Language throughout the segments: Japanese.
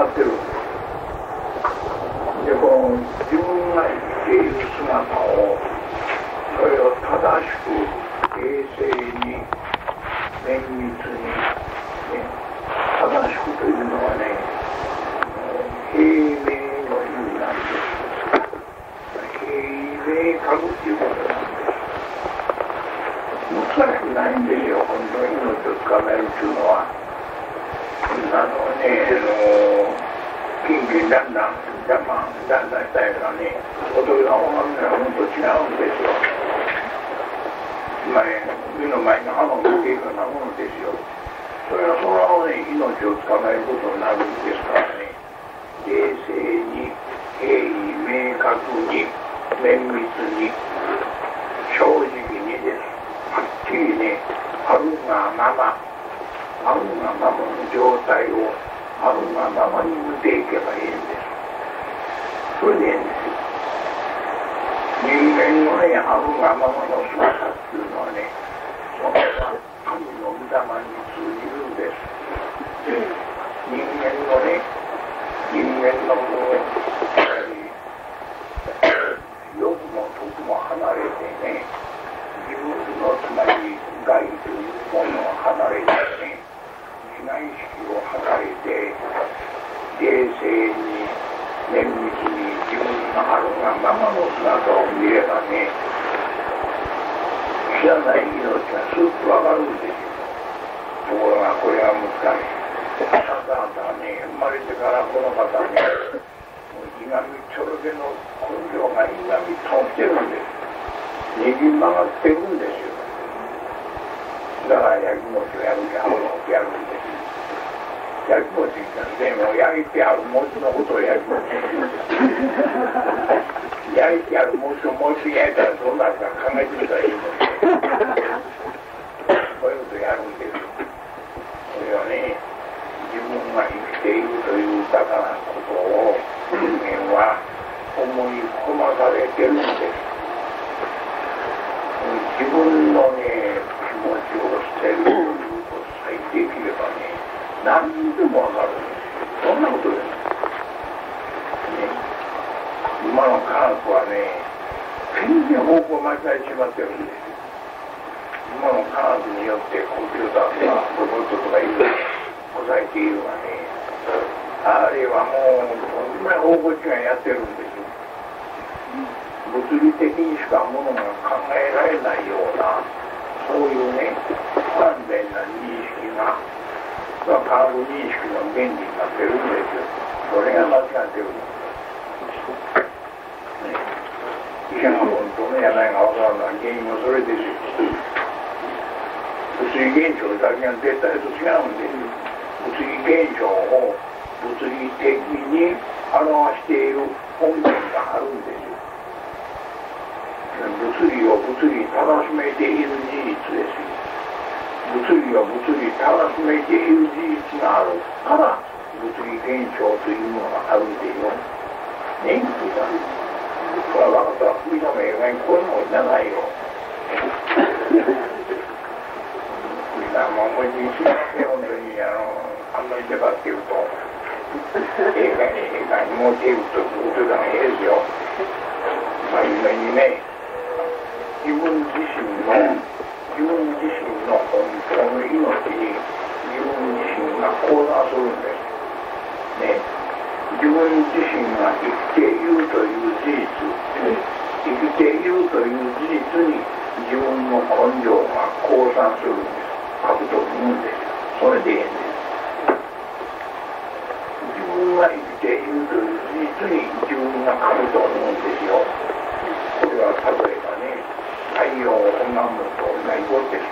ってるんです。でこの自分が生きている姿をそれを正しく冷静に綿密に、ね、正しくというのはね平明の意味なんです。平明覚っていうことなんです。難しくないんですよ、本当に命をつかめるっていうのは。キンキンだんだんしたやからね、仏が拝むのは本当違うんですよ。目の前に花を見ているようなものですよ。それはそのね、命をつかめることになるんですからね、冷静に、平易明確に、綿密に、正直にです。はっきりね、あるがままの状態をあるがままに見ていけばいいんです。それでいいんですよ。人間のね、あるがままの姿っていうのはね、それは神の御霊に通じるんです。人間のね、人間のもの欲も得も離れてね、自分のつまり害というものを離れてね、被害意識を測れて冷静に綿密に自分のあるがままの姿を見ればね、知らない命がすっとわかるんですよ。ところがこれは難しい。あなたはね、生まれてからこの方ね、もういがみちょろけの根性がいがみ通ってるんです。ねぎ曲がってるんですよ。だから焼き餅をやる気あるのをやるんです。焼き餅ってもう焼いてある餅のことを焼き餅って言うんです。焼いてある餅をもう一度焼いたらどうなるか考えてみたらいいので、そういうことをやるんです。それはね、自分が生きているという豊かなことを人間は思い込まされてるんです。自分のね、気持ちを捨てるということさえできればね、何でもわかるんですよ。そんなことです。ね、今の科学はね、全然方向を間違えてしまってるんですよ。今の科学によってコンピューターとかロボットとかいう抑えているがね、あれはもうこんな方向違いやってるんですよ。物理的にしかものが考えられないような、そういうね、不安全な認識が科学認識の原理になってるんですよ。それが間違ってるんです、ね、医者が本当の病が分からない原因はそれですよ。物理現象だけが絶対と違うんですよ。物理現象を物理的に表している本源があるんですよ。物理を物理たらしめている事実ですよ。物理を物理たらしめている事実があるから物理現象というものがあるんでよ。ね、これは分かったら首の目がこういうのじゃないよ。もう人生って本当にあんまり出張っていると映画に持っているということがいいですよ。まあ今にね、自分自身の本当の命に自分自身が交差するんです、ね、自分自身が生きているという事実、生きているという事実に自分の根性が交差するんです。書くと思うんですよ。それでいいんです。自分が生きているという事実に自分が書くと思うんですよ。これは例えばね、太陽を拝むと同じことです。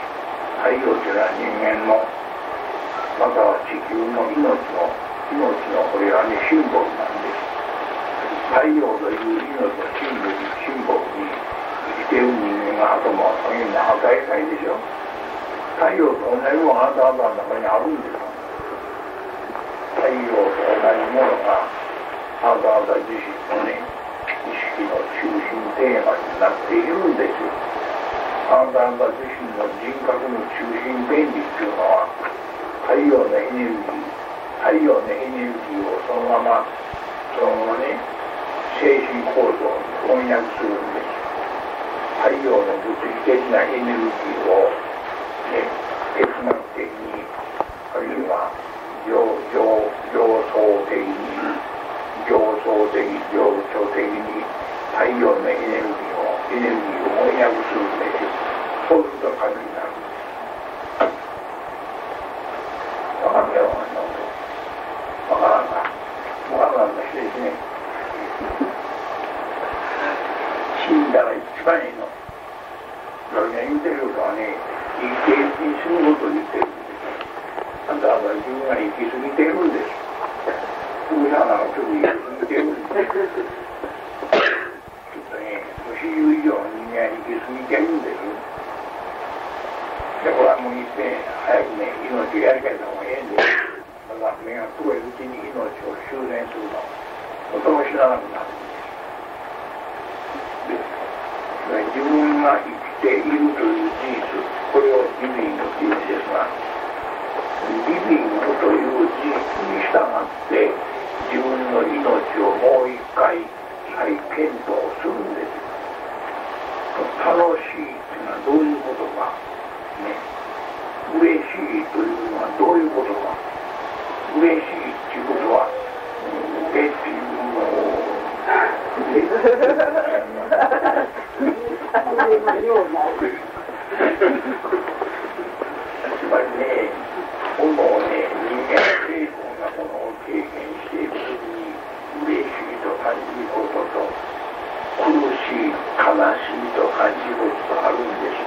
太陽というのは人間のまたは地球の命のこれはね、シンボルなんです。太陽という命のシンボルに生きている人間が頭を下げるのは与えないでしょ。太陽と同じものがあなたの中にあるんですよ。太陽と同じものがあなた自身のね、意識の中心テーマになっているんですよ。あなた自身の人格の中心原理っていうのは太陽のエネルギー、太陽のエネルギーをそのままね、精神構造に翻訳するんです。太陽の物理的なエネルギーを、ね、哲学的に、あるいは情操的に、情緒的に太陽のエネルギーを翻訳するんですよ。そうすると神になるんです。わかんないわからんかしてですね。死んだら一番いいの。それが言うてることはね、生きて死ぬことを言ってるんです。あんたは自分が生きすぎてるんです。無駄なことを言いすぎてるんです。ちょっとね、50以上の人間は生きすぎてるんです。で、これはもういっぺん早くね、命をやり替えた方がええんです。だから目が黒いうちに命を修練するの。ことも知らなくなるんです。自分が生きているという事実、これをリビングというんですが、リビングという事実に従って自分の命をもう一回再検討するんです。楽しいというのはどういうことか、ね、嬉しいというのはどういうことか。嬉しいっていうことは、っていうのをつまりね、このね、人間成功なものを経験していくときに嬉しいと感じることと苦しい、悲しいと感じることがあるんです。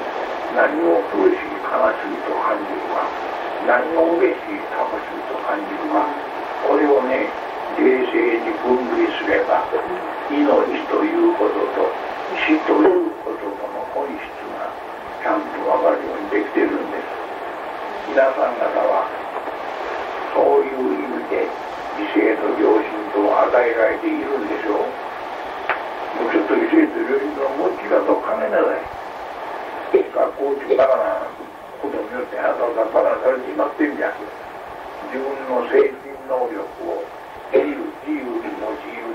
何を苦しい、悲しいと感じるか、何を嬉しい、楽しいと感じるか、これをね、冷静に分類すれば、命ということと死ということとの本質がちゃんと分かるようにできているんです。皆さん方はそういう意味で理性と良心と与えられているんでしょう。もうちょっと理性と良心ともう違うと考えなさい。学校中バカなことによってあなたがバカなされてしまってるじゃん。自分の精神能力を自由に用いる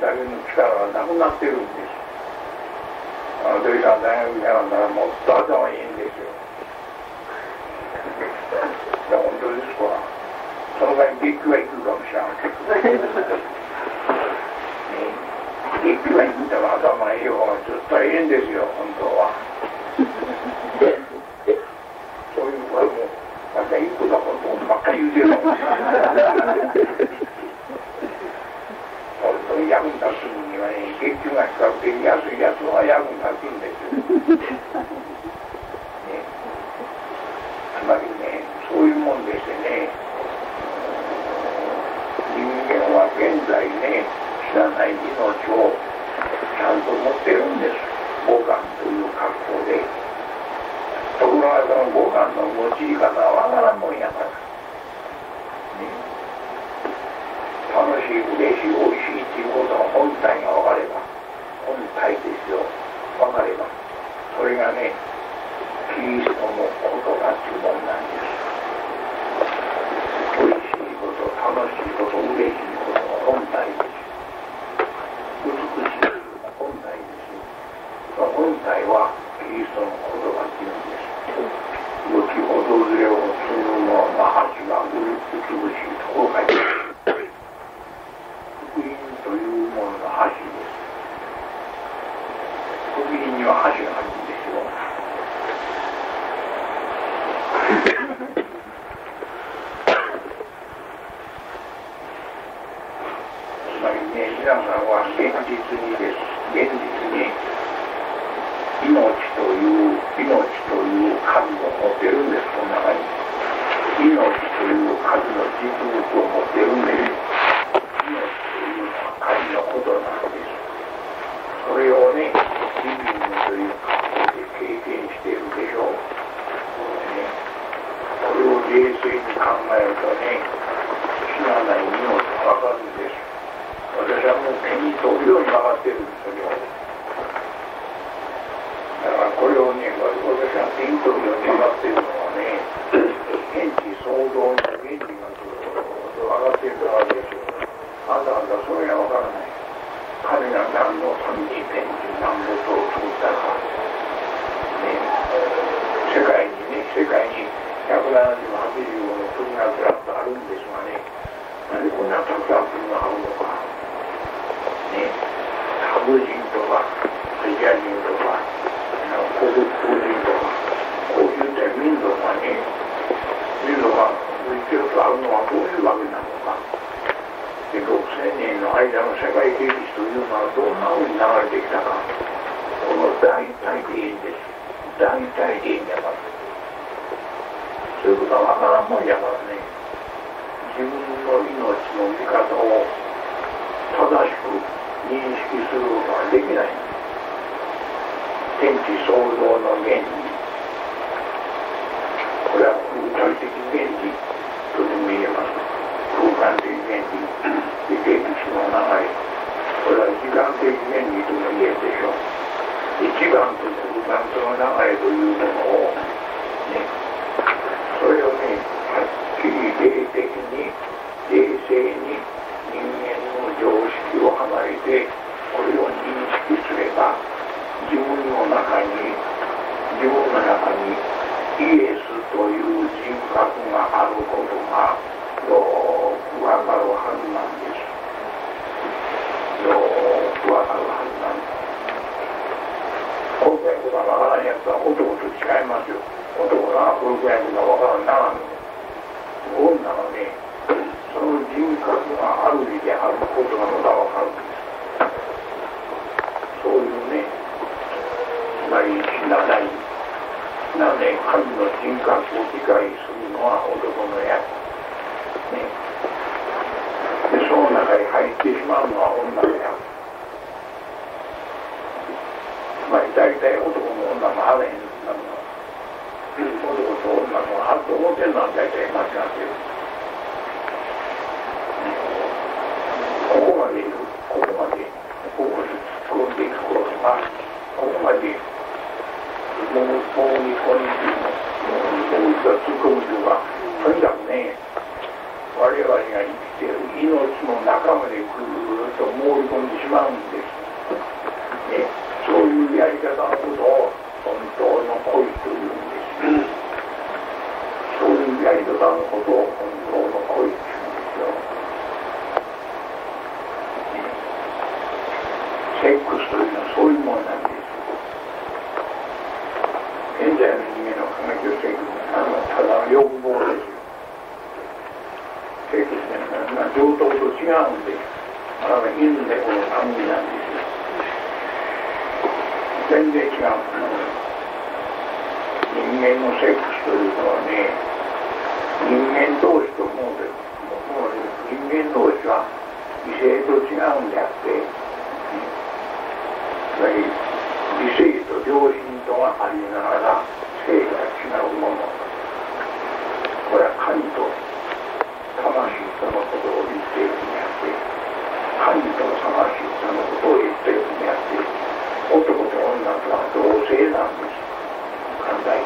だけの力がなくなってるんです。土井さん大学にならんだらもっと頭いいんですよ。いや本当ですからその場合に月給は行くかもしれない月給は行ったら頭がいい方がずっといいんですよ本当はそういうことはもうまたいいことだことばっかり言うてるの本当に役に立つにはね、月給が比較的安いやつは役に立つんですよ、ね、つまりね、そういうもんでしてね、人間は現在ね、知らない命をちゃんと持ってるんです。五感という格好で。ところがその五感の用い方はわからんもんやから。ね、楽しい、嬉しい、おいしいっていうことの本体が分かれば、本体ですよ、分かれば、それがね、キリストのことだっていうもんなんです。おいしいこと、楽しいこと、嬉しいことの本体です。美しいことの本体です。その本体はキリストのことだっていうんです。良き訪れをする者の橋が美しいところがいい。福音というものの橋です。福音には橋があるんですよ。つまりね、皆さんは現実にです。現実に命という数を持ってるんです。この中に命という数の実物を持ってるんです。命というのは神のことなんです。それをね、リビングという格好で経験しているでしょう、ね、これを冷静に考えるとね、知らない命が分かるんです。私はもう手に取るように分かってるんです。それをだからこれをね、私は手に取るように分かってるのはね、現地創造の原理がずっと分かってるからあんたそれがわからない。彼が何のために天地何物を作ったか、ね、世界に170、80の国がずらっとあるんですがね、なんでこんなたくさん国があるのか、ね、白人とかアジア人とか黒人とかこういう民族がね、民族が一応とあるのはどういうわけなのか。6000年の間の世界歴史というのはどんなふうに流れてきたか、この大体でいいんです。大体でいいんだから、そういうことはわからんもんやからね、自分の命の見方を正しく認識することはできない。天地創造の原理、これは空間的原理とでも言えます。空間的原理で歴史の流れ、これは時間的原理とも言えるでしょう。時間と空間との流れというものをね、それをね、はっきり霊的に冷静に人間の常識を離れてこれを認識すれば、自分の中にイエスという人格があることがよくわかるはずなんです。よくわかるはずなんです。こういうことがわからんやつは男と違いますよ。男がこういうことがわからんならんの。女はね、その人格がある意であることなのがわかるんです。そういうね、つまり死なない神の人格を理解するのは男の役、ね、でその中に入ってしまうのは女の役。つまり大体男も女もあれへんなのは、男と女もあると思ってるのは大体間違ってる、ね、ここまで突っ込んでいくことがここまでもう日本にそういった突っ込む人がとにかくね、我々が生きている命の中までぐーっと放り込んでしまうんです、ね、そういうやり方のことを本当の恋というんです、そういうやり方のことを本当の恋というんですよ、ね、セックスというのはそういうものなんです。現在の人間の科学をしていくただの欲望ですよ。セックスというのは上等と違うんです。犬でこの感じなんですよ。全然違う。人間のセックスというのはね、人間同士と思うで、人間同士は異性と違うんであって、つまり理性と良心とがありながら性が違うもの、これは神と魂とのことを言っているんであって、神と魂とのことを言っているんであって、男と女とは同性なんです。寛大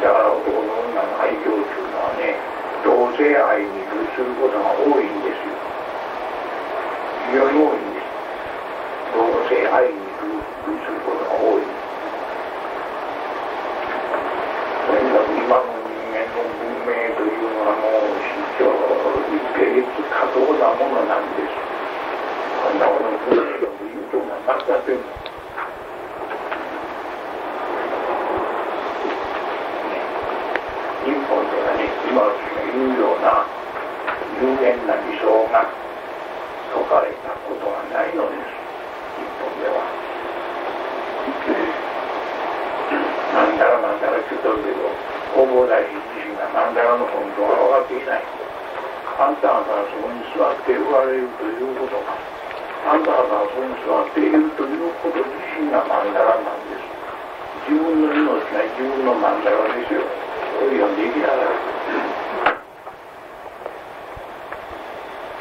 だから男と女の愛情というのはね、同性愛に類することが多いんですよ。非常に多いんです。同性愛に類することが多い。とにかく今の人間の文明というのはもう非常に下劣過当なものなんです。こんなもの文明の言うとがなくなっているの。日本ではね、今私が言うような有限な理想が説かれたことはないのです。日本では。なんだらなんだら言ってるけど、弘法大師自身がなんだらの本当は分かっていない。あんた方はそこに座っておられるということか。あんた方はそこに座っているということ自身が曼荼羅なんです。自分の命が自分の曼荼羅ですよ。それを読んでいきながら。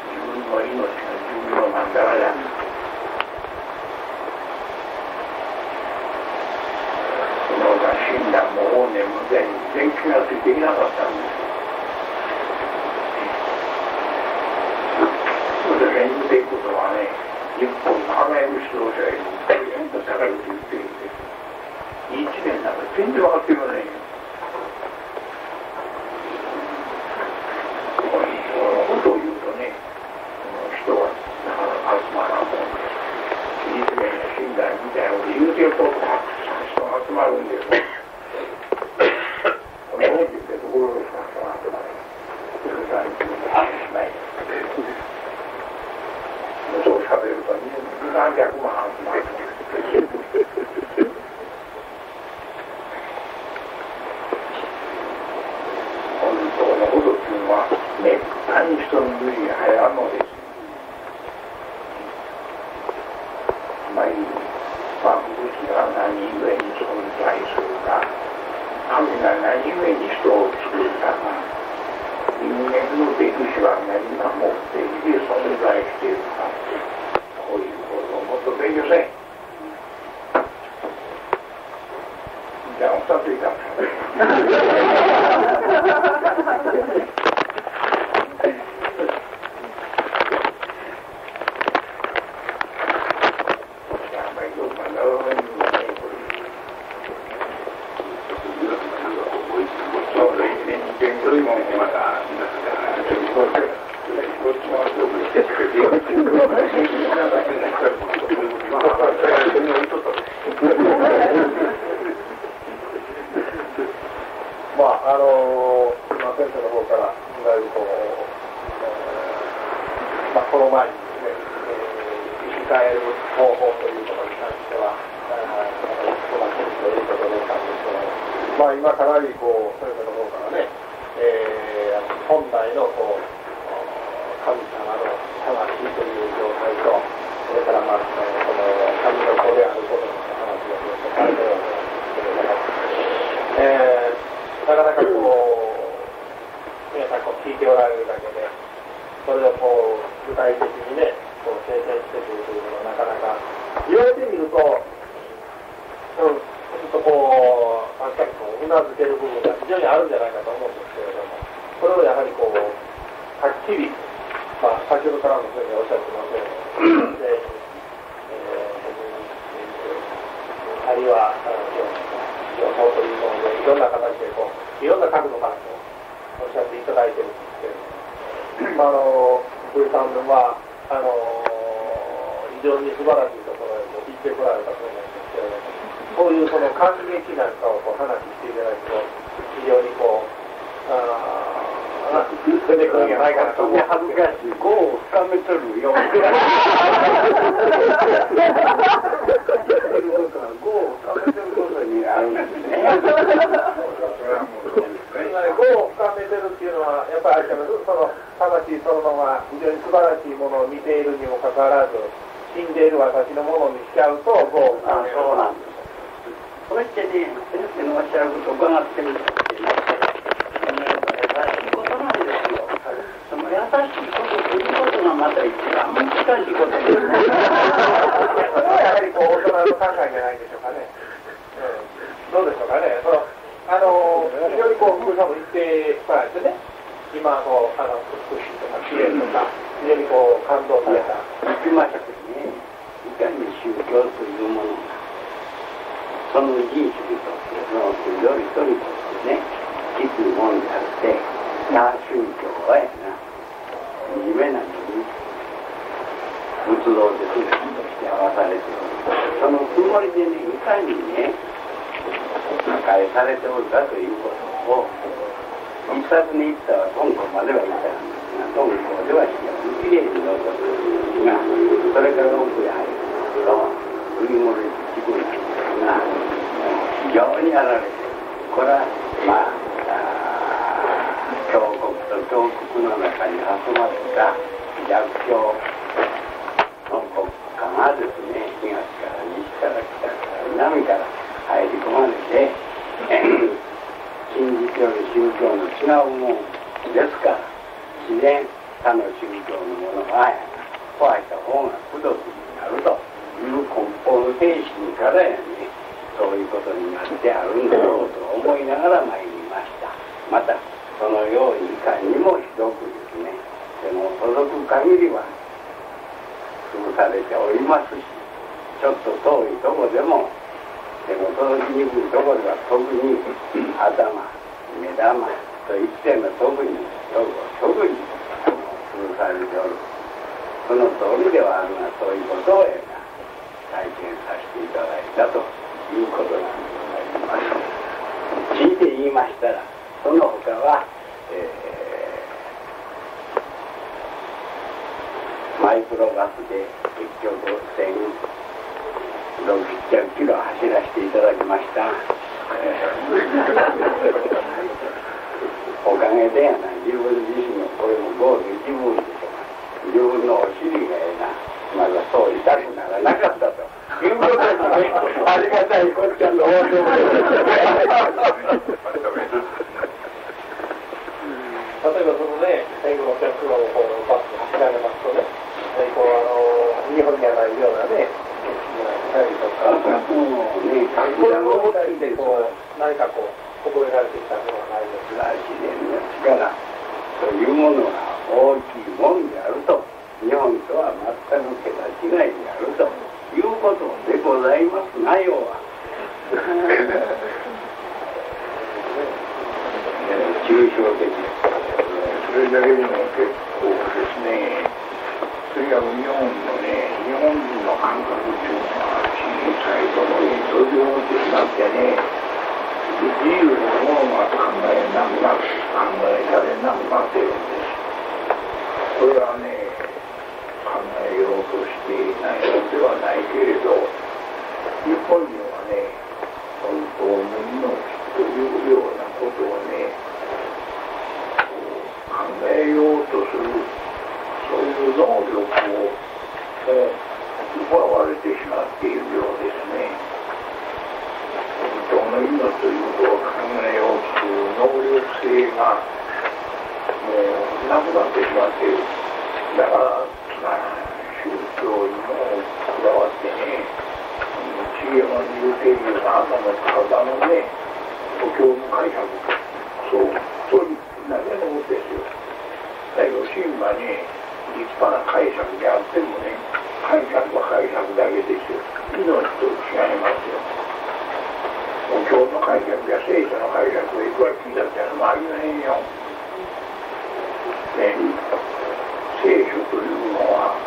自分の命が自分の曼荼羅だ。そのが死んだもう眠前に全気がついていなかったんです。人はね、日本の花嫁指導者よりも大変と高いこと言ってるんです。1年なんか全然分かってませんよ。このことを言うとね、人はなかなか集まらんもんです。1年の信頼みたいなこと言うてるとたくさん人が集まるんです。この本日でところですから人が集まる。それからあしまい。そう喋ると何百万集まる。本当のことっていうのはめったに人の耳に入らんのです。まあ武器が何故に存在するか、神が何故に人を作ったか、人間の歴史は何が目的で存在しているか、こういうことをもっと勉強せん。じゃあ2ついたんますし、ちょっと遠いとこでも手の届きにくいところでは特に頭、目玉といっての特に潰されておる。その通りではあるが、そういうことを体験させていただいたということなんでございます。聞いて言いましたら、その他は、マイクロバスで結局1600キロ走らせていただきました。おかげでやな、自分自身のこれもゴール自分でしょ。自分のお尻がまだそう痛くならなかったということですね。ありがたいこっちゃんの応答で。例えばそのね、1600キロのバスで走られますとね、日本にはないようなね、景色があったりとか、これを思ったりで何か覚えられてきたのはないですか。自然の力というものが大きいもんであると、日本とは全く桁違いであるということでございますが、要は抽象的です。それだけでも結構ですね、とにかく日本のね、日本人の感覚っていうのは小さいところに閉じこもってしまってね、自由なものが考えられなくなっているんです。これはね、考えようとしていないのではないけれど、日本人はね、本当の命というようなことをね、考えようとする、そういう能力を奪われてしまっているようですね。本当の命ということを考えようとする能力性がもうなくなってしまっている。だから宗教にもこだわってね、知恵の自由定義の頭の体のね、お経の解釈、そういうだけのことですよ。だけど神馬に立派な解釈であってもね、解釈は解釈だけですよ。命と違いますよ。お経の解釈や聖書の解釈をいくら聞いたってのもありませんよ。ね、聖書というのは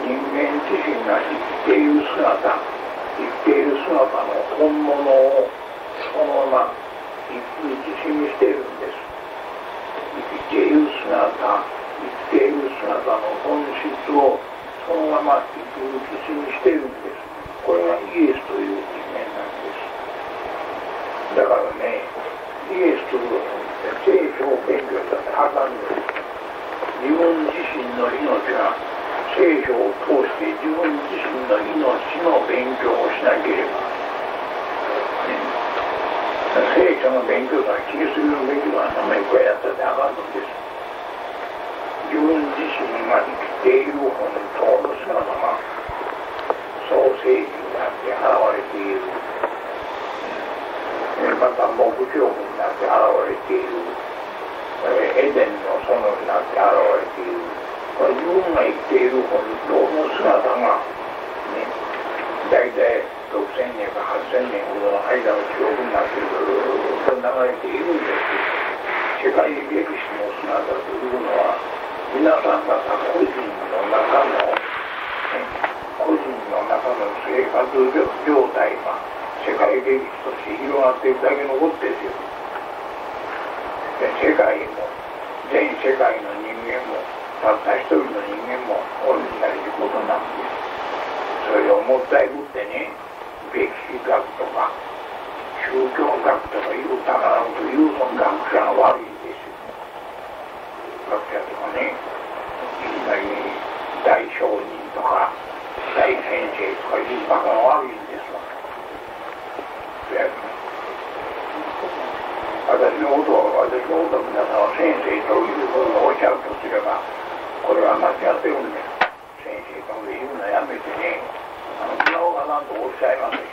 人間自身が生きている姿の本物をそのまま生きにしているんです。生きている姿の本質をそのまま生きにしているんです。これがイエスという人間なんです。だからね、イエスという聖書を勉強したってはかんです。自分自身の命が聖書を通して自分自身の命の勉強をしなければ、聖書の勉強とはキリスト教の勉強は名前くらいやったってあかんのです。自分自身が生きている本当の姿が創世記になって現れている。また目標になって現れている。エデンの園になって現れている。自分が生きている本当の姿が、ね、大体6000年か8000年ほどの間の記憶になってずっと流れているんです。世界歴史の姿というのは、皆さん方個人の中の生活状態が世界歴史として広がっていくだけのことですよ。世界も全世界の人間もたった一人の人間も同じことなんです。それをもったいぶってね、歴史学とか宗教学とかいうたからんというの学者が悪いんですよ。学者とかね、いきなり大商人とか大先生とかいうバカが悪いんですわ。私のことを皆さんは先生というふうにおっしゃるとすれば、これは間違ってるんです。先生というのやめてね、宮岡さんとおっしゃいますよ。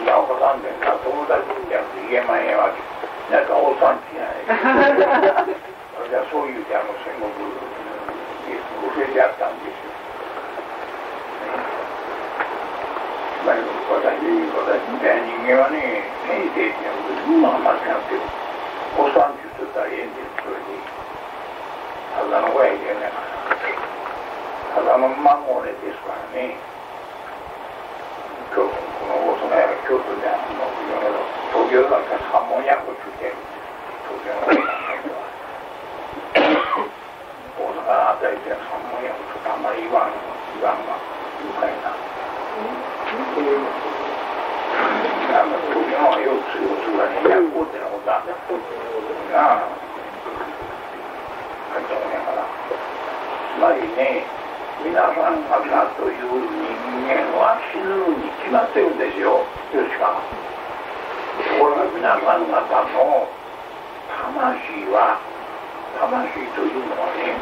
宮岡さんって友達じゃなくて言えまへんわけ。なんかおっさんちじゃないですか。私はそういう戦国です教えてやったんですよ。つまり私みたいな人間はね、先生っていうのは間違ってる。お産って言ってたらええんです、それで。ただの親父やねんから。ただの孫俺ですからね。この大阪や京都で東京だったら三文役ついてる。東京の大阪のあたりで三文役とかあんまり言わんが愉快な。東京のよく通用するがね、役ってのことあるなあ。書いてもねえから。つまりね、皆さん方という人間は死ぬに決まってるんですよ、よしか。ところが皆さん方の魂というのはね、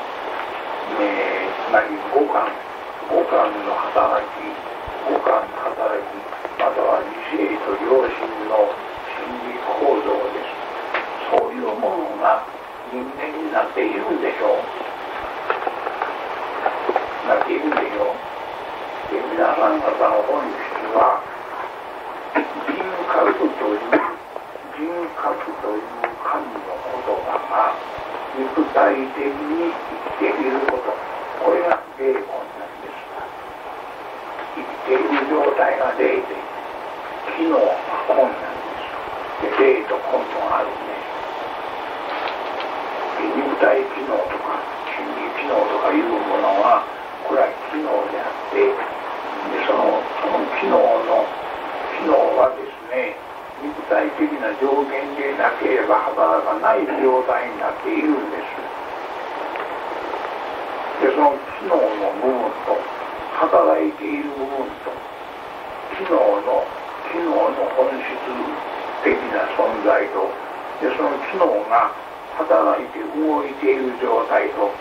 つまり五感の働き、または理性と良心の心理構造です。そういうものが人間になっているんでしょう。なっているんでしょう。で、皆さん方の本質は人格という神の言葉が肉体的に生きていること、これが霊魂なんです。生きている状態が霊で、機能が魂なんです。で、霊と魂があるんです。で、肉体機能とか心理機能とかいうものはこれは機能であって、でその機能はですね、肉体的な条件でなければ働かない状態になっているんです。で、その機能の部分と働いている部分と機能の本質的な存在と、でその機能が働いて動いている状態と、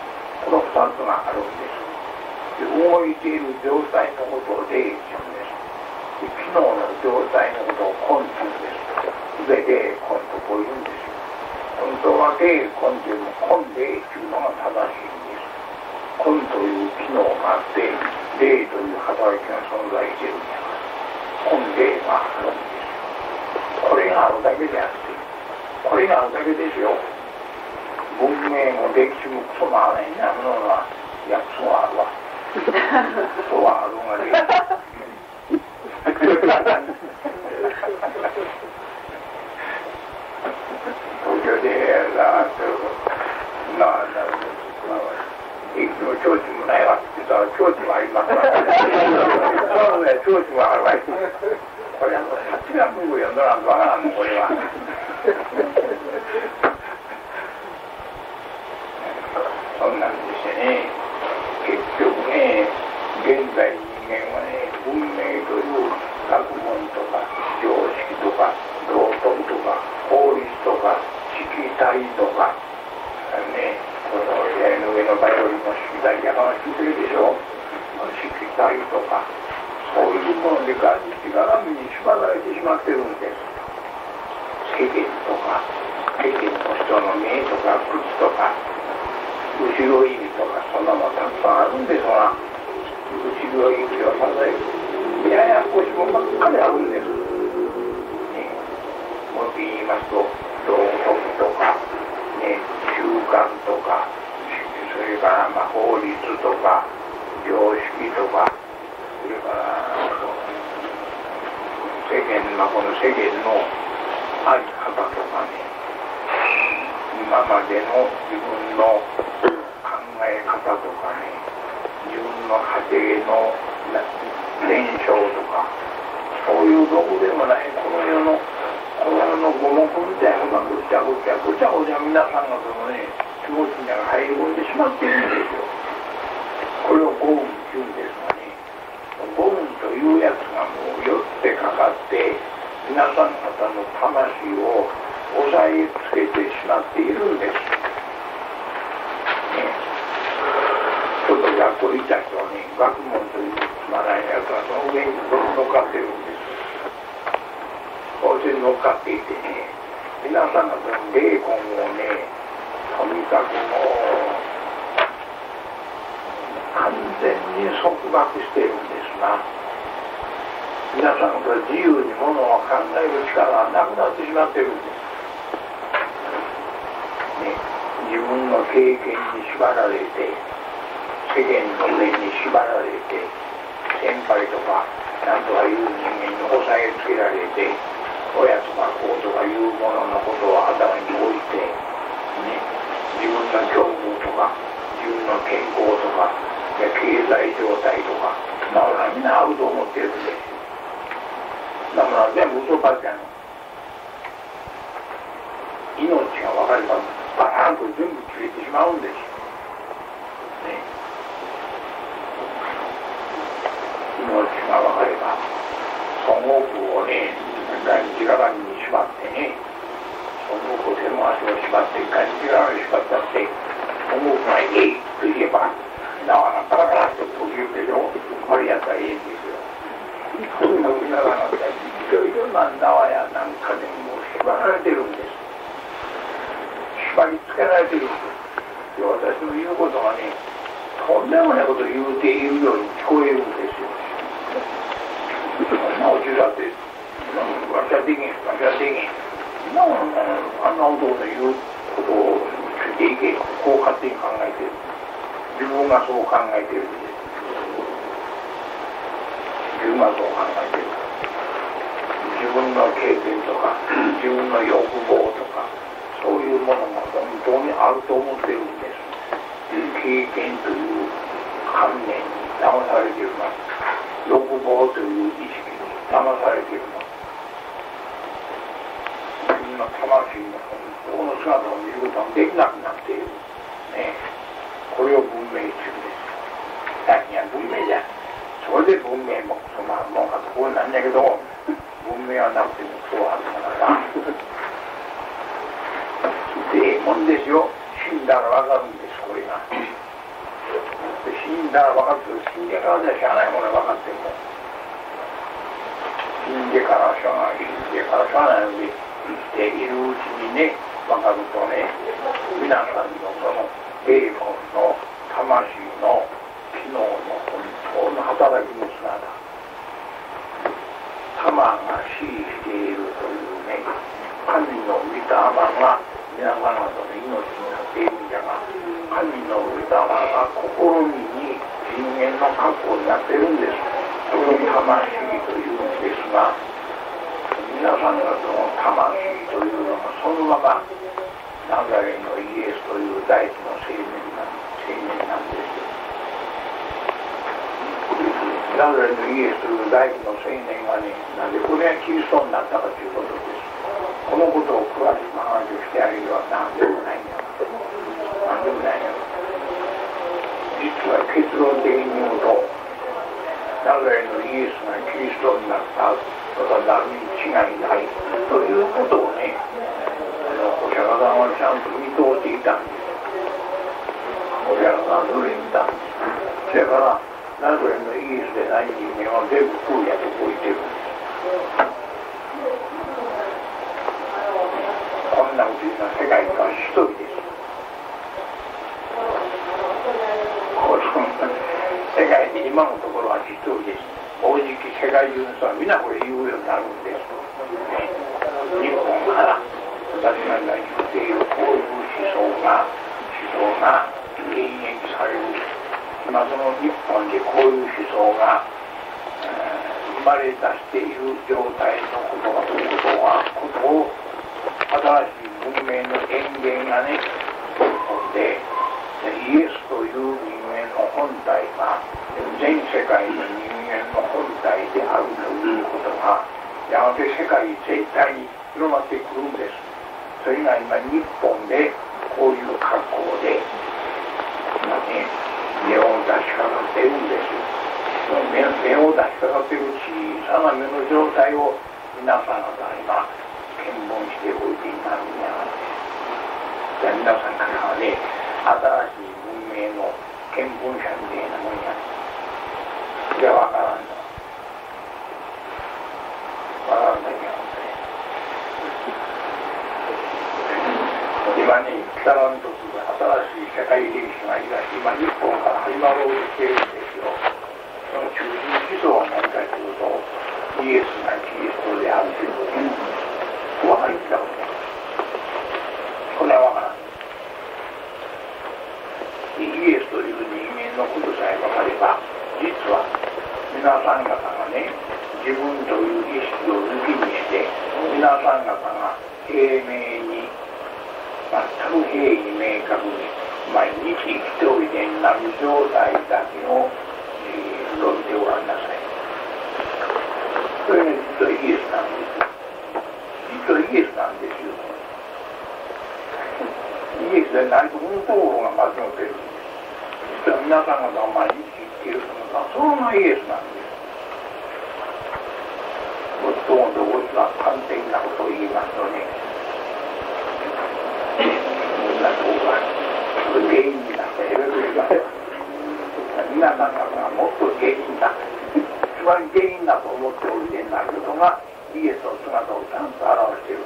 この2つがあるんです。動いている状態のことを霊って言うんです。機能の状態のことを魂って言うんです。で、霊魂とこう言うんですよ。本当は霊魂というのも魂霊というのが正しいんです。魂という機能があって、霊という働きが存在しているんだから、魂霊があるんです。これがあるだけであって、これがあるだけですよ。文明も歴史もクソもあらへんなものが約束あるわ。そうはあるがね。東京で駅の提灯もないわって言ったら提灯もありますからね。提灯もあるわ。これ8月文具読んだらわからんのこれは。そんなんでしてね、結局ね、現在人間はね、文明という学問とか常識とか道徳とか法律とか色彩とかね、この屋根の上のバイオリンの色彩やから聞いてるでしょ。色彩とかそういうものでがんじがらみに縛られてしまってるんです。世間とか世間の人の目とか口とか後ろ指とかそんなのたくさんあるんですが、後ろ指を支えるややこしいものばっかりあるんです、ね、もっと言いますと道徳とか、ね、習慣とか、それから法律とか常識とか、それからこの世間の在り方とかね、今までの自分の考え方とかね、自分の家庭の伝承とか、そういうどこでもないこの世の五目みたいなのがぐちゃぐちゃ皆さんがそのね、気持ちに入り込んでしまっているんですよ。これを五運っていうんですがね、五運というやつがもう寄ってかかって皆さん方の魂を押さえつけてしまっているんです、ね、ちょっと学校行った人はね、学問というつまらないやつがその上に乗っかってるんです。こうして乗っかっていてね、皆さんがその霊魂をね、とにかくもう完全に束縛しているんですが、皆さんが自由にものを考える力がなくなってしまっているんです、ね、自分の経験に縛られて、世間の上に縛られて、先輩とか何とかいう人間に押さえつけられて、親とか子とかいうもののことを頭に置いて、ね、自分の境遇とか自分の健康とか経済状態とかみんな合うと思ってるんですよ。だから全部嘘ばっかりの命が分かればバランと全部切れてしまうんですよ、ね、命が分かれば孫悟空をねがんじがらみに縛ってね、孫悟空手の足を縛ってがんじがらみに縛ったって孫悟空が「えい!」と言えば縄がパラパラって閉じるでしょ。これやったらええんですよ。そんな皆さんがいろいろな縄やなんかでもう縛られてるんです。縛り付けられてるんです。で私の言うことがね、とんでもないことを言うているように聞こえるんですよ。そんな落ちだってわしゃできんわしゃできんあんな男の言うことをついていけ、こう勝手に考えてる。自分がそう考えてるんです。自分がそう考えてる。自分の経験とか自分の欲望とかそういうものが本当にあると思ってるんです。経験という観念に騙されているの、欲望という意識に騙されているの、自分の魂の本当の姿を見ることができなくなっている、ね、これを文明中です。何や文明じゃ、それで文明もそんなもんかとこうなんだけど、文明はなくてもそうあるんだからええもんですよ。死んだらわかるんです、これが。死んだらわかるけど、死んでからじゃしゃあないものが分かっても、死んでからしゃあない、死んでからしゃあないので生きているうちにね、分かるとね、皆さんのその霊魂の魂の機能の本当の働きの姿、玉が死しているというね、神の御霊が皆様方の命になっているんじゃが、神の御霊が心に人間の格好になっているんです。それを魂というんですが、皆さん方の魂というのがそのままナザレのイエスという大工の青年なんです。ナザレのイエスという大工の青年がね、なんでこれがキリストになったかということです。このことを詳しく話をしてあげるは何でもないんだ。何でもないんだ。実は結論的に言うと、ナザレのイエスがキリストになったとかなるに違いないということをね、お釈迦さんはちゃんと見通していたんです。お釈迦さんはそれ見たんです。それからナザレのイエスでない人間は全部空やとこう言ってるんです。こんなこと言うのは世界には一人です。世界に今のところは一人です。大時期世界中の人はみんなこれ言うようになるんです。日本から私が今言っているこういう思想が現役される。今その日本でこういう思想が、生まれ出している状態のことがということを新しい文明の源源がね、でイエスという人間の本体が全世界の人間の本体であるということがやがて世界全体に広まってくるんです。それが今日本でこういう格好で、目を出しかかっているんです。目を出しかかっている小さな目の状態を皆さんが今見聞しておいていたんじゃないですか。皆さんからはね、新しい文明の見聞者みたいなもんや。それは分からんの。分からんだけは今がね、来たらんとする新しい社会歴史が今日本から始まろうとしているんですよ。その中心思想は何かというと、イエスがキリストであるということね。分かりますかね。これは分からない。イエスという人間のことさえ分かれば、実は皆さん方がね、自分という意識を抜きにして皆さん方が平明に全く平易明確に毎日生きておいでになる状態だけを論じてごらんなさい。それが実はイエスなんです。実はイエスなんですよ。イエスでないとこのところが間違っているんです。実は皆さん方が毎日生きているのがそのがイエスなんです。最も同時な端的なことを言いますとね、みんなそうか、原因になっているというか、皆さん方がもっと原因だ、一番原因だと思っておいでになることがイエスの姿をちゃんと表している。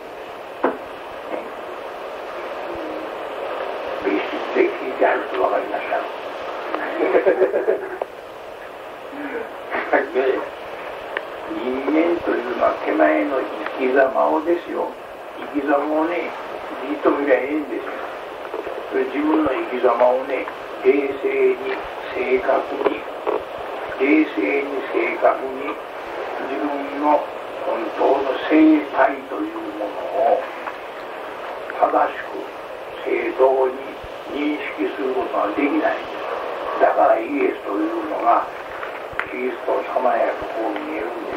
別室で聞いてあると分かりました。人間というのは手前の生き様をですよ、生き様をね、じっと見りゃいいんですよ。それ自分の生き様をね、冷静に正確に冷静に正確に自分の本当の生態というものを正しく正当に認識することができないんです。だからイエスというのがキリスト様やとこう見えるんですよ。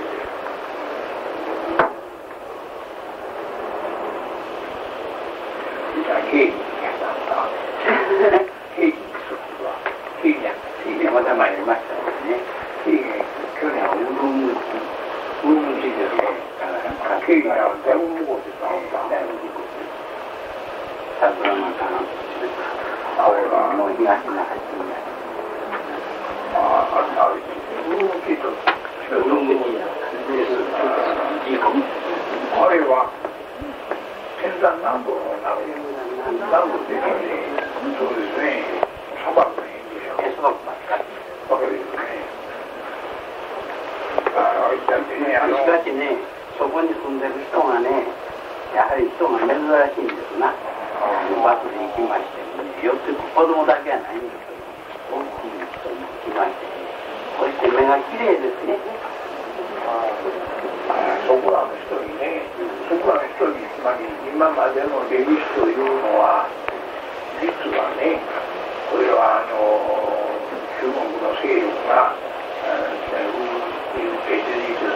ケーキやったんだ。ケーキそこはケーキやまた参りましたね。ケーキ去年はウーロン茶ですね。ケーキはだいぶ向こうですか。だいぶ向こうです。桜間さん。あれはもう東の端になる。あれは天山南部の南部でそうですね、砂漠の辺でしょ。砂漠なんですか。わかるよね。しかしね、そこに住んでる人がね、やはり人が珍しいんですな。バスで行きましてね、寄って子供だけはないんですよ。大きい人も来ましてね。そして目が綺麗ですね。そこらの人にね、そこらの人につまり今までの歴史というのは実はね、これは中国の勢力が決実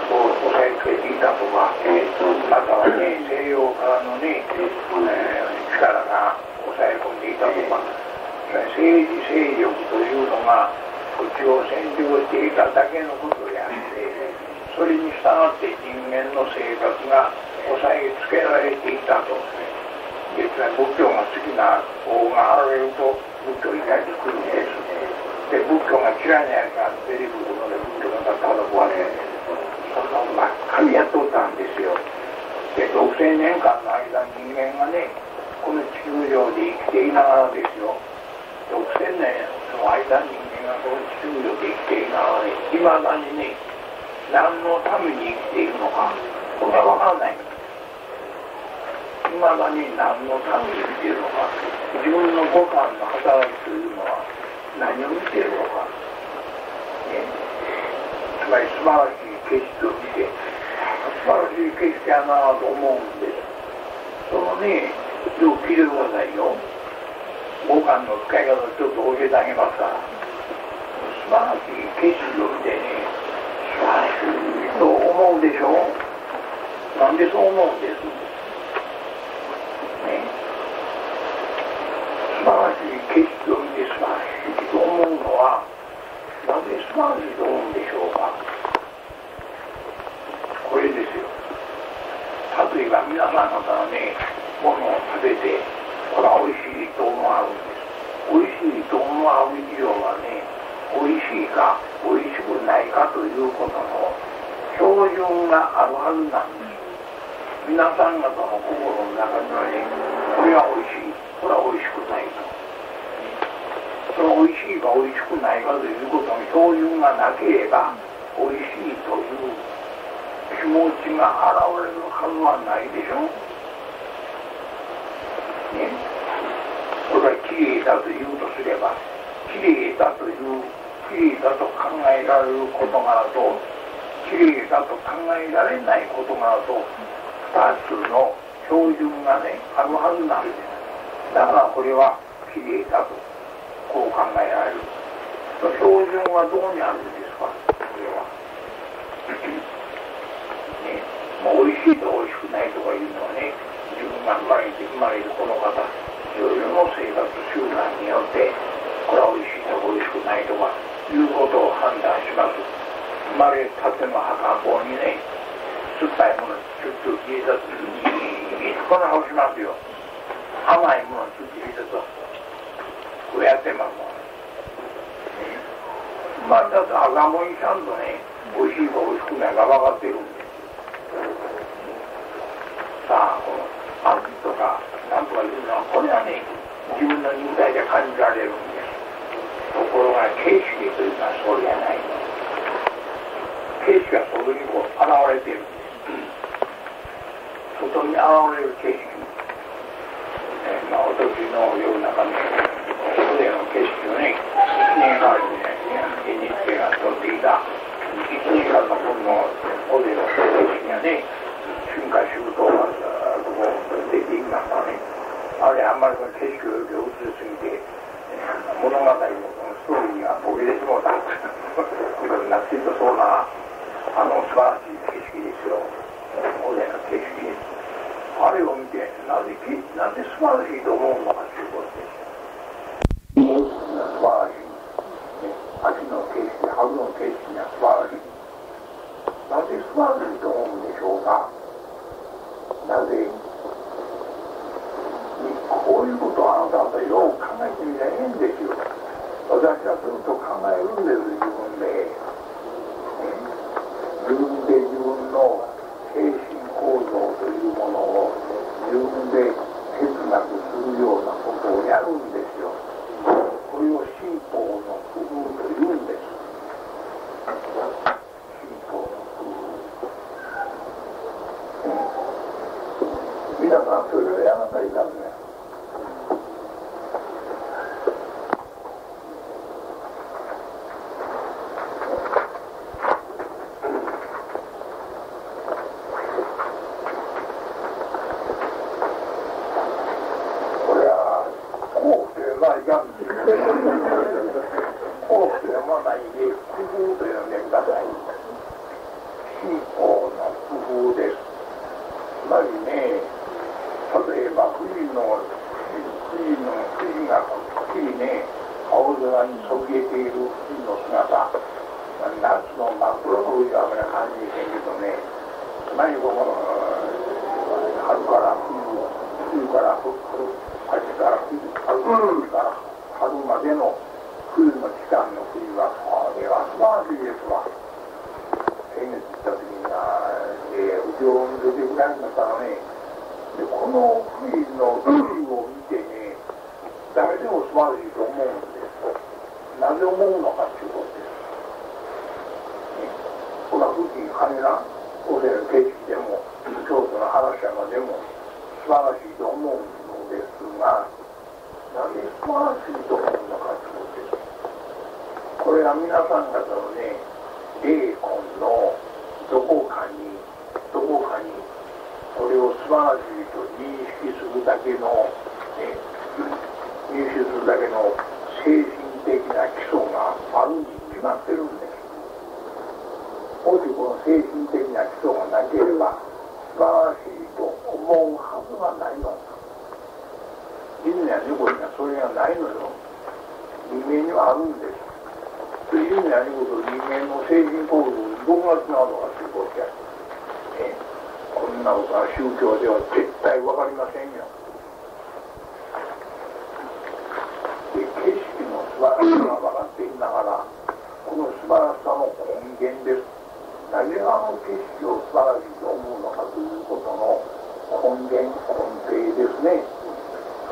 を抑えつけていたとか、またはね、西洋からのね、力が抑え込んでいたとか、政治勢力というのがこっちを占領していただけのことであって、それに従って人間の生活が抑えつけられていたと。実は仏教が好きな王が現れると仏教以外に来るんです。で、仏教が嫌いなやつが出てくることで仏教がただ壊れる。そんなのばっかりやっとったんですよ。で、6000年間の間人間がね、この地球上で生きていながらですよ。6000年の間人間がこの地球上で生きていながらね、いまだにね、何のために生きているのか、これは分からない。いまだに何のために生きているのか、自分の五感の働きというのは何を見ているのか、つまり素晴らしい景色を見て、素晴らしい景色やなと思うんです。そのね、よく聞いてくださいよ。五感の使い方をちょっと教えてあげますから、素晴らしい景色を見てね、素晴らしいと思うでしょう。なんでそう思うんです、ね、素晴らしい景色を見て素晴らしいと思うのはなぜ素晴らしいと思うんでしょうか。これですよ。例えば皆さん方はね、ものを食べてこれはおいしいと思われるんです。おいしいと思われる以上はね、おいしいかおいしくないかということの標準があるはずなんです。皆さん方の心の中にはね、これはおいしい、これはがおいしくないかということの標準がなければおいしいという気持ちが現れるはずはないでしょ。ね、これがきれいだと言うとすれば、きれいだと考えられる事柄ときれいだと考えられない事柄と2つの標準がねあるはずなんです。だからこれはきれいだとこう考えられる。標準はどこにあるんですか。これはね、もうおいしいとおいしくないとかいうのはね、自分が生まれるこの方いろいろの生活習慣によってこれはおいしいとかおいしくないとかいうことを判断します。生まれたての赤ん坊にね、酸っぱいものちょっと入れたときにこんな顔しますよ。甘いものちょっと入れたとこうやってますもん。まあだって赤ん坊にちゃんとね、おいしいかおいしくないか分かってるんです。さあこの味とかなんとかいうのはこれはね自分の肉体で感じられるんです。ところが形式というのはそうじゃないの。形式は外にこう現れているんです。外に現れる景色、おとといの夜中の外での景色をね、1年間にね NHK が撮っていた1年間のこのおでの景色がね、春夏秋冬がずっとこう出ていきましたね。あれあんまりその景色を映りすぎて物語のストーリーがボケてしまうたなっているとそうな素晴らしい景色ですよ。おでの景色です。あれを見てなぜ素晴らしいと思うのかということです。素晴らしい、ね、秋の景色春の景色が素晴らしい。なぜ素晴らしいと思うんでしょうか。なぜこういうことをあなた方よう考えてみたらいいんですよ。私はずっと考えるんです。自分で自分の精神構造というものを自分で哲学するようなことをやるんですよ。これを新法の工夫というんです。新法の工夫、皆さんそれをやらないかんね。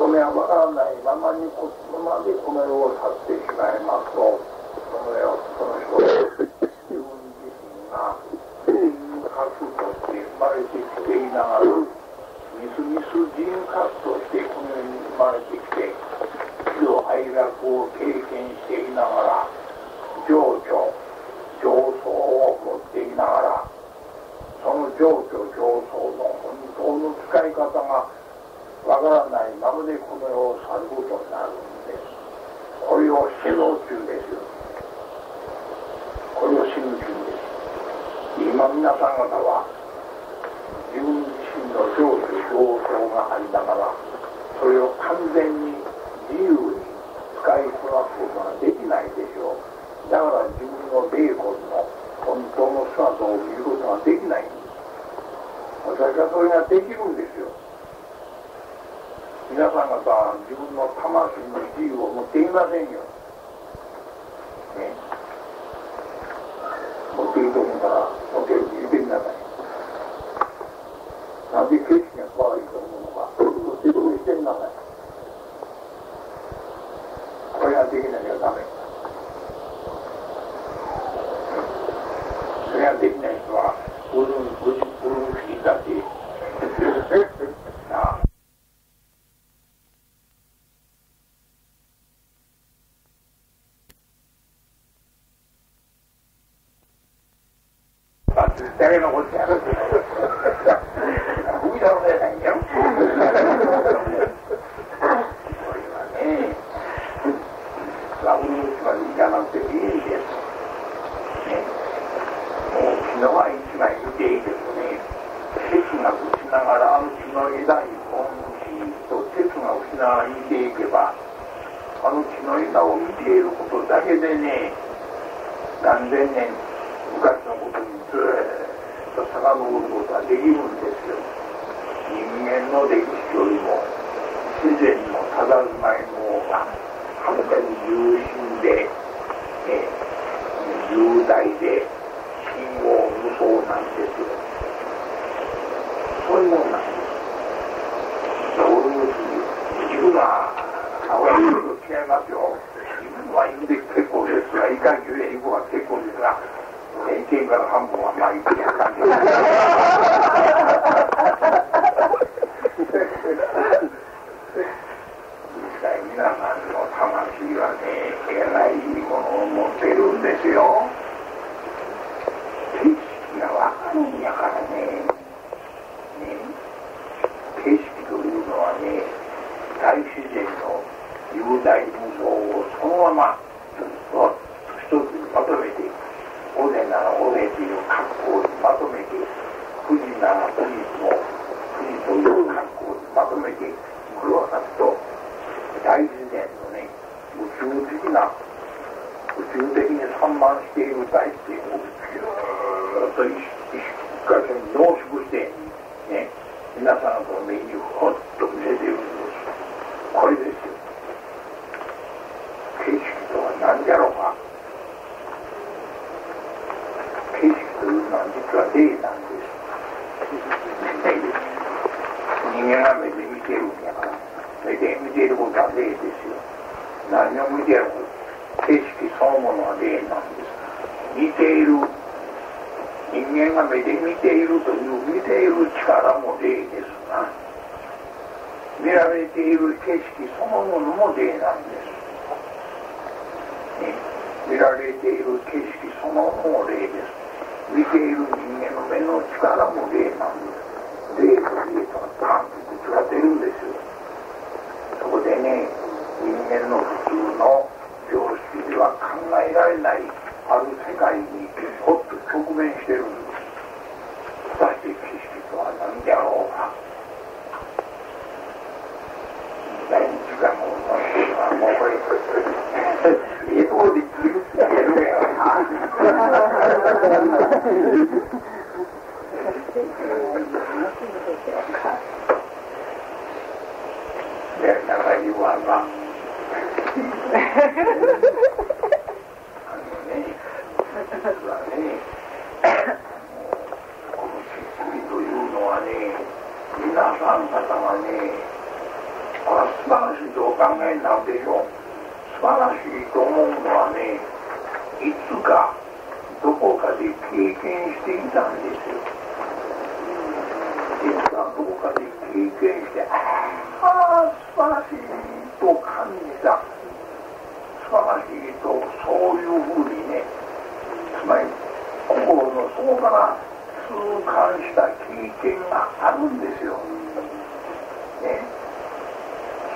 そめはわからないままにこのままでこの世を去ってしまいますと、その人自分自身が人格として生まれてきていながら、みすみす人格としてこの世に生まれてきて、喜怒哀楽を経験していながら、情緒上層を持っていながら、その情緒上層の本当の使い方がわからないままでこの世を去ることになるんです。これを死の中ですよ。これを死ぬ中です。今皆さん方は自分自身の情緒上層がありながら、それを完全に自由に使いこなすことができないでしょう。だから自分の霊魂の本当の姿を見ることができないんです。私はそれができるんですよ。皆さん方は自分の魂の自由を持っていませんよ。ね、持っていると思うから持っていると言ってみなさい。なんで景色が悪いと思うのか、説明してみなさい。これができなきゃダメ。それができない人はうるんくしだしなあ。だけのこっちゃる。海だろねないよ。これはね、うるんくまでいかなくていいんです。ね、もう昨日は一枚見ていいけどね、鉄が打ちながら木の枝にポンと鉄が打ちながら見ていけば、木の枝を見ていることだけでね、何千年昔のことにずっと遡ることができるんですよ。人間の歴史よりも自然の佇まいの方がはるかに重心で、雄大で心を無双なんですよ。そういうもんなんです。そういう自分は青やと違いますよ。自分は言うで結構ですが、いかんきゅうで行こうが結構ですが、意見から半分はまあいくやかんで実際皆さんの魂はね、えらいものを持ってるんですよ。景色がわかるんやからね。景色というのはね、大自然の雄大無双をそのままずっと一つにまとめて、尾根なら尾根という格好にまとめて、富士なら富士という格好にまとめて、これを書くと、大自然のね、宇宙的に散漫している大自然をぎゅーっと一箇所に濃縮して、ね、皆さんの目にほっと見せているんです。これですよ。景色とは何じゃろうか。景色というのは実は霊なんです。人間が目で見ているんやから、目で見ていることは霊ですよ。何を見ているか、景色そのものは霊なんです。見ている、人間が目で見ているという見ている力も霊ですが、見られている景色そのものも霊なんです。ね、見られている景色そのものも霊です。見ている人間の目の力も霊なんです。霊と霊とはパンとぶつかっているんですよ。そこでね、人間の普通の常識では考えられないある世界にほっと直面しているんです。果たして景色とは何であろうか。大日がもうこれ英語で聞いてやるやろな。で、長い言わんが実はね、この設備というのはね、皆さん方がね、これは晴らしいとお考えになるでしょう。素晴らしいと思うのはね、いつかどこかで経験していたんですよ。いつかどこかで経験して、ああ素晴らしいと感じた、素晴らしいと、そういうふうにね、つまり心の底から痛感した経験があるんですよ、ね、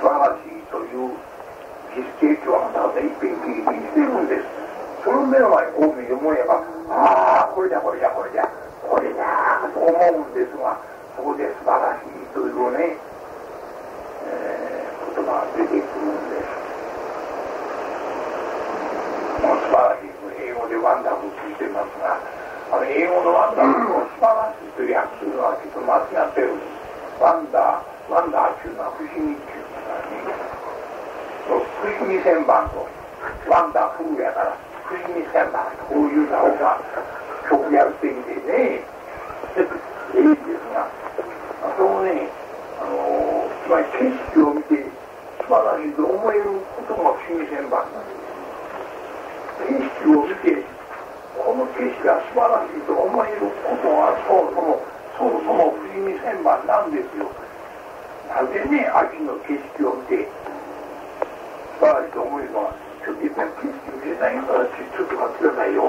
素晴らしいという実経験はただ一遍経験してるんです。その目の前にこう見るもんやば、ああこれだこれだこれだこれだと思うんですが、そこで素晴らしいというね、言葉が出てくるんです。もう素晴らしいと英語でワンダフルついてますが、英語のワンダフルを素晴らしいと訳するのはきっと間違ってるんです。ワンダーっていうのは不思議っていうからね、不思議旋盤とワンダフルやから不思議旋盤とこういうのが直訳的でねいいんですが、そのね、つまり景色を見て素晴らしいと思えることが不思議旋盤なんです。景色を見てこの景色が素晴らしいと思えることはそもそも不思議旋盤なんですよ。なぜね、秋の景色を見て素晴らしいと思えるのは、ちょっと一遍景色見れないからちょっと待ってくださいよ。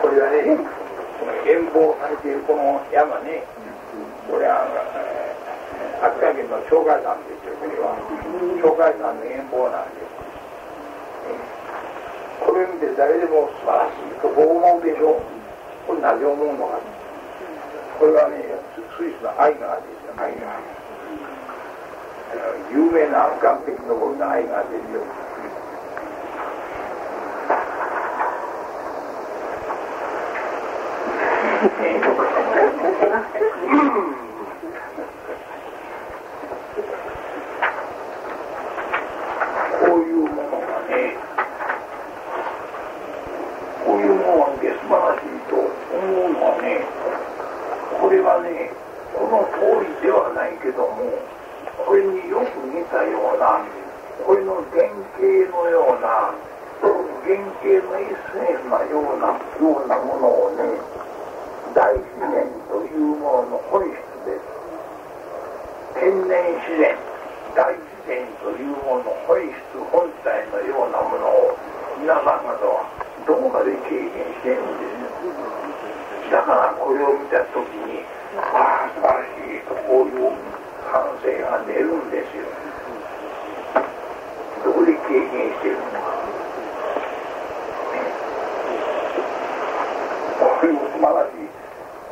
これはね、遠望されているこの山ね、これは秋田県の鳥海山ですよ。これは鳥海山の遠望なんです。これを見て誰でも素晴らしいとこう思うでしょう。これなぜ思うのか。これはね、スイスのアイガーですよ。アイガー、有名な岸壁のこんなアイガーですよ。こういうものがね、こういうものが素晴らしいと思うのはね、これはね、この通りではないけども、これによく似たような、これの原型のような、原型の SF なようなものをね、大自然というものの本質です。天然自然、大自然というものの本質、本体のようなものを皆さん方はどこかで経験しているんですよ。だからこれを見たときに、ああ素晴らしいとこういう感性が出るんですよ。どこで経験しているのか。こういう素晴らしい、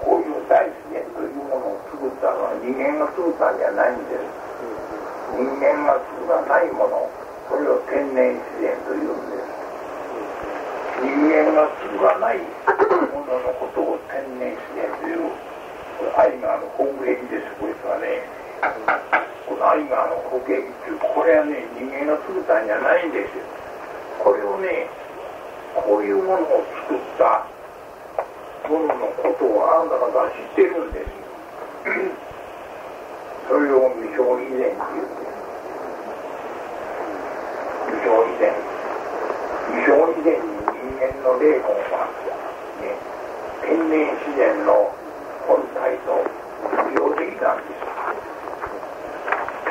こういう大自然というものを作ったのは人間が作ったんじゃないんです。人間が作らないもの、それを天然自然というんです。人間が作らないもののことを天然自然という。アイガーの北壁です。こいつはね、このアイガーの北壁っていう、これはね、人間が作ったんじゃないんですよ。これをね、こういうものを作ったもののことをあなた方は知ってるんですよ。それを未生以前っていうんです。未生以前。未生以前に人間の霊魂は、ね、天然自然の本体と利用できたんです。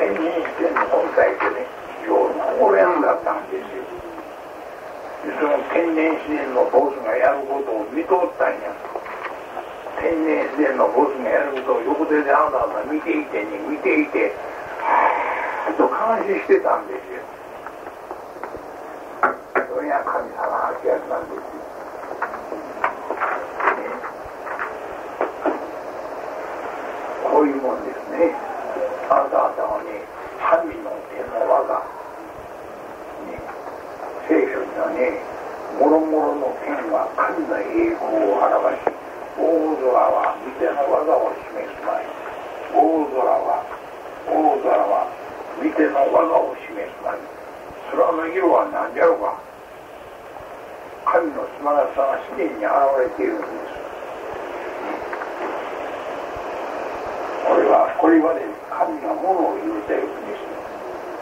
天然自然の本体とね、非常に心やんだったんですよ。でその天然自然のボスがやることを見とったんや。天然自然のボスがやることを横手であなたが見ていて、はぁーと監視してたんですよ。には神様が主役なんですよ。こういうもんですね。あなた方はね、神の手の技、ね、聖書にはね、もろもろの剣は神の栄光を表し、大空は御手の技を示すまい。大空は御手の技を示すまい。空の色は何じゃろうか。神の素晴らしさが自然に現れているんです。これはね、神がものを言うているんです。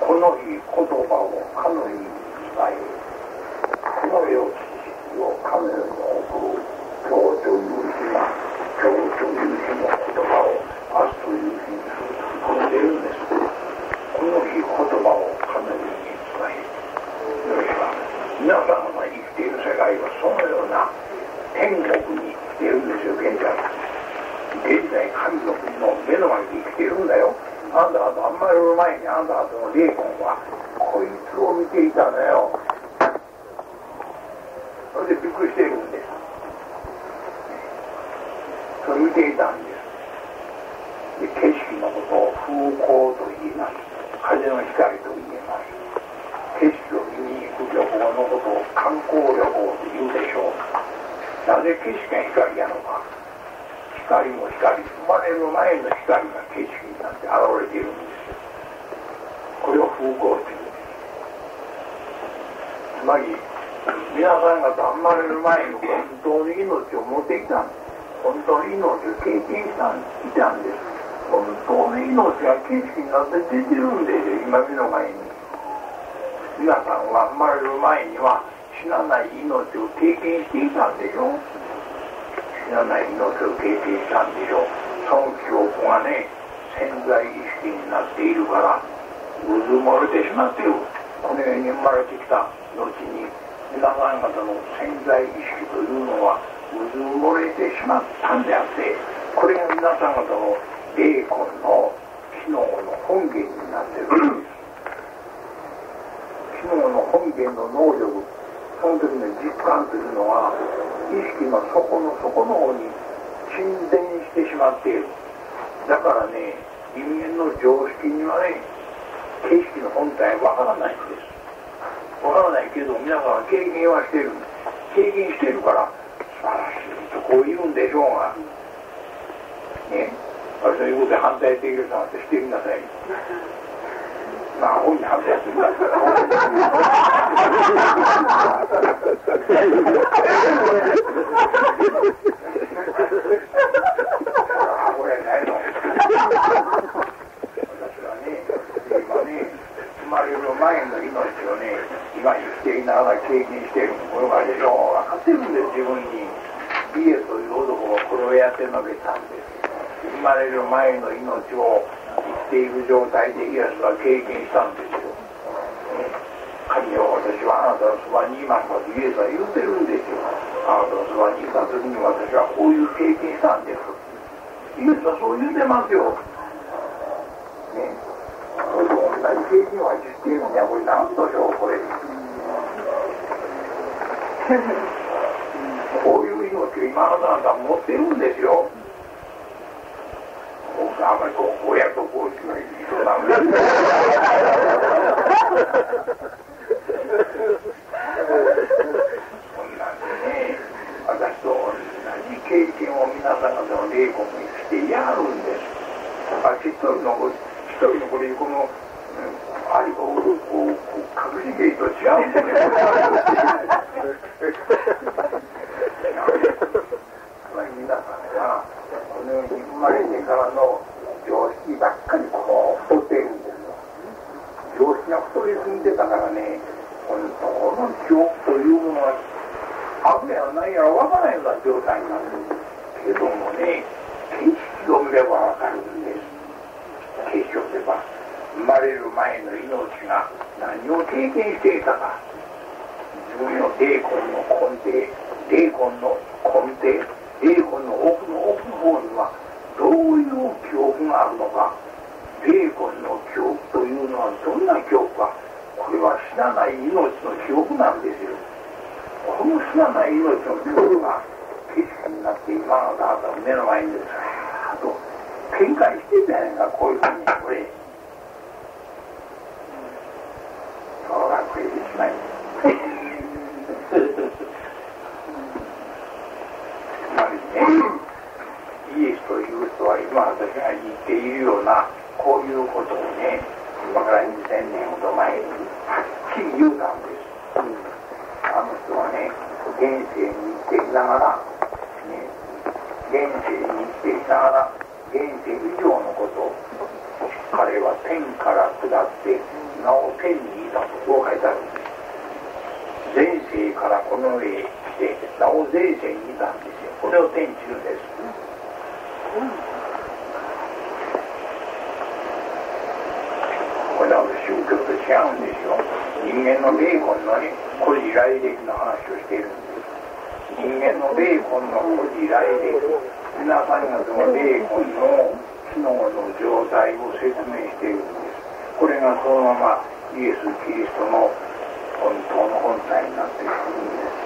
このいい言葉をかのいいに伝え、この世を知識をかの世に送る教という日が、教という日の言葉を明日という日にすると出るんです。このいい言葉をかの世に伝え、よしは皆さんが生きている世界はそのような天国に生きているんですよ。現在神の国の目の前に生きているんだよ。あんた方あんまり前にあんた方の霊魂はこいつを見ていたのよ。それでびっくりしているんです。それ見ていたんです。で、景色のことを風光と言います。風の光と言います。景色を見に行く旅行のことを観光旅行と言うでしょう。なぜ景色が光やのか。光も光、生まれる前の光が景色になって現れているんですよ。これを風光というんです。つまり皆さん方生まれる前に本当に命を持っていたんです。本当に命を経験したんです。本当に命が景色になって出てるんですよ。今目の前に皆さんは生まれる前には死なない命を経験していたんでしょ。死なない命を経験したんでしょう。その記憶がね、潜在意識になっているからうずもれてしまっている。この世に生まれてきた後に皆さん方の潜在意識というのはうずもれてしまったんであって、これが皆さん方の霊魂の機能の本源になっているんです。機能の本源の能力、その時の実感というのは意識の底の方に沈殿してしまっている。だからね、人間の常識にはね、景色の本体はわからないんです。わからないけど皆さんは経験はしているんです。経験しているから素晴らしいとこう言うんでしょうがね、私の言うことで反対できる人なんてしてみなさい。まあ本に反対するんだ。これないの。私はね、今ね、生まれる前の命をね、今生きていながら経験しているものがでしょう。分かってるんです、自分に。イエスという男がこれをやって述べたんです。生まれる前の命を生きている状態でイエスは経験したんですよ。神よ、私はあなたのそばにいますとイエスは言ってるんですよ。あなたのそばにいた時に私はこういう経験したんです。イエスはそう言ってますよ。ね、それと同じ経験はしているんだよ。これ何としょう、これ。こういう命を今あなたは持ってるんですよ。僕あんまりこうやるとこういうのにそうなんです。そんなんでね、私と同じ経験を皆さん方の霊魂にしてやるんです。だから一人のこれこのありをこう隠し芸と違うんですね。つまり皆さんがこの世に生まれてからの常識ばっかりこう太っているんですよ。常識が太りすぎてたからね、本当の記憶というものはあるやらないやらわからないような状態になるけどもね、景色を見ればわかるんです。景色を見れば生まれる前の命が何を経験していたか、自分の霊魂の根底、霊魂の根底、霊魂の奥の方にはどういう記憶があるのか、霊魂の記憶というのはどんな記憶か、これは死なない命の記憶なんですよ。この知らない命の量が景色になって今のあなたの目の前にずらーっと見解していたやんか、こういうふうにこれそうが食えてしまいつまりね、イエスという人は今私が言っているようなこういうことをね、今から2000年ほど前にはっきり言うたんです。あの人はね、現世に生きていながら、ね、現世に生きていながら、現世以上のことを、彼は天から下って名を天にいたとこう書いてあるんです。前世からこの上へ来て名を前世にいたんですよ。これを天地るんです。これは宗教と違うんですよ。人間の霊魂のね、古事来歴の話をしているんです。人間の霊魂の古事来歴、皆さんがその霊魂の機能の状態を説明しているんです。これがそのままイエス・キリストの本当の本体になっているんです。